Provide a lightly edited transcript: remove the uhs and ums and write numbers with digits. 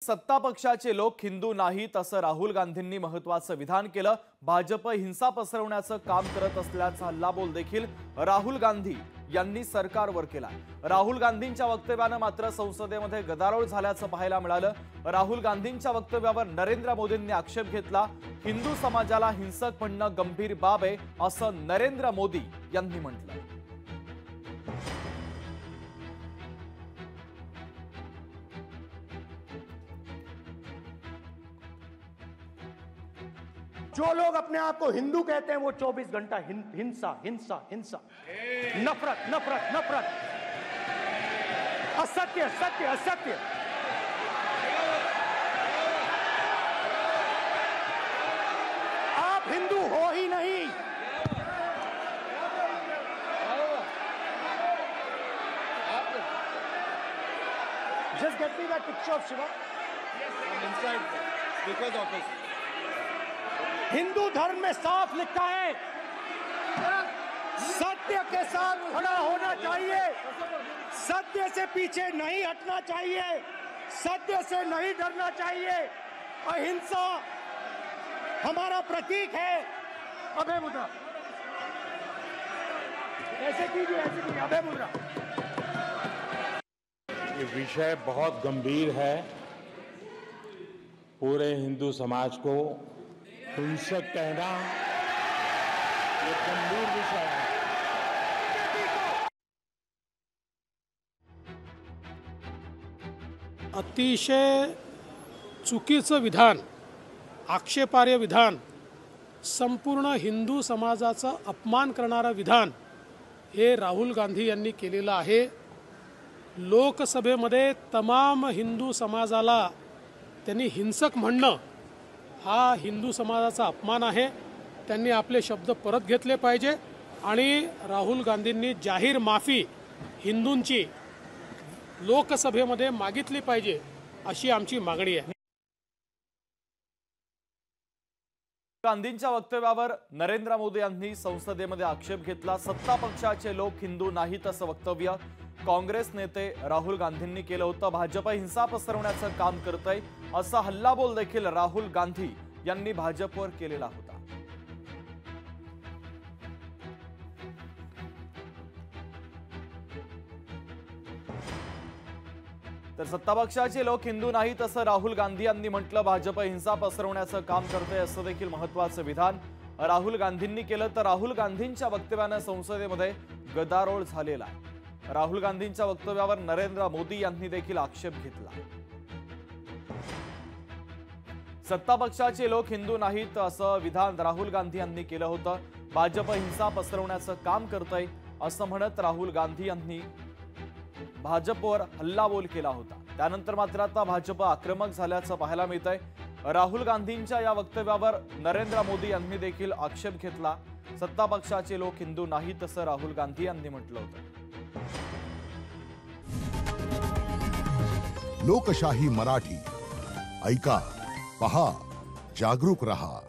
सत्ता पक्षाचे लोक हिंदू नाहीत असं राहुल गांधींनी महत्त्वाचं विधान केलं। भाजप हिंसा पसरवण्याचं काम करत असल्याचा हल्लाबोल देखील राहुल गांधी यांनी सरकारवर केला। राहुल गांधींच्या वक्तव्याने मात्र संसदेमध्ये गदारोळ झाल्याचं पाहायला मिळालं। राहुल गांधींच्या वक्तव्यावर नरेंद्र मोदींनी आक्षेप घेतला। हिंदू समाजाला हिंसक म्हणणं गंभीर बाब आहे असं नरेंद्र मोदी यांनी म्हटलं। जो लोग अपने आप को हिंदू कहते हैं वो 24 घंटा हिंसा हिंसा हिंसा, नफरत नफरत नफरत, असत्य सत्य असत्य। आप हिंदू हो ही नहीं। Just get me that picture of Shiva. I'm inside Speaker's office. Hindu धर्म में साफ लिखा है, सत्य के साथ खड़ा होना चाहिए, सत्य से पीछे नहीं हटना चाहिए, सत्य से नहीं डरना चाहिए। अहिंसा हमारा प्रतीक है। अभय मुद्रा ऐसे कीजिए, अभय मुद्रा। ये विषय बहुत गंभीर है। पूरे हिंदू समाज को हिंसक कहना ये गंभीर विषय है। अतिशय चुकीचं विधान, आक्षेपार्ह विधान, संपूर्ण हिंदू समाजाचा अपमान करणारं विधान हे राहुल गांधी यांनी केलेलं आहे। लोकसभेमध्ये तमाम हिंदू समाजाला त्यांनी हिंसक म्हणणं हा हिंदू समाजाचा अपमान आहे। त्यांनी आपले शब्द परत घेतले पाहिजे आणि राहुल गांधींनी जाहीर माफी हिंदूंची लोकसभेमध्ये मागितली पाहिजे अशी आमची मागणी आहे। गांधींच्या वक्तव्यावर नरेंद्र मोदी यांनी संसदेमध्ये आक्षेप घेतला। सत्ता पक्षाचे लोक हिंदू नाहीत असं वक्तव्य काँग्रेस नेते राहुल गांधींनी केलं होतं। भाजप हिंसा पसरवण्याचं काम करतंय असा हल्लाबोल देखील राहुल गांधी यांनी भाजपवर केलेला होता। तर सत्ता पक्षाचे लोक हिंदू नाहीत असं राहुल गांधी यांनी म्हटलं। भाजप हिंसा पसरवण्याचं काम करतंय असं देखील महत्त्वाचं विधान राहुल गांधींनी केलं। तर राहुल गांधींच्या वक्तव्याने संसदेमध्ये गदारोळ झालेला आहे। राहुल गांधींच्या वक्तव्यावर नरेंद्र मोदी यांनी देखील आक्षेप घेतला। सत्ता पक्षाचे लोक हिंदू नाहीत असं विधान राहुल गांधी यांनी केलं होतं। भाजप हिंसा पसरवण्याचं काम करतंय असं म्हणत राहुल गांधी यांनी भाजपवर हल्लाबोल केला होता। त्यानंतर मात्र आता भाजप आक्रमक झाल्याचं पाहायला मिळतंय। राहुल गांधींच्या या वक्तव्यावर नरेंद्र मोदी यांनी देखील आक्षेप घेतला। सत्ता पक्षाचे लोक हिंदू नाहीत असं राहुल गांधी यांनी म्हटलं होतं। लोकशाही मराठी ऐका, पहा, जागरूक रहा।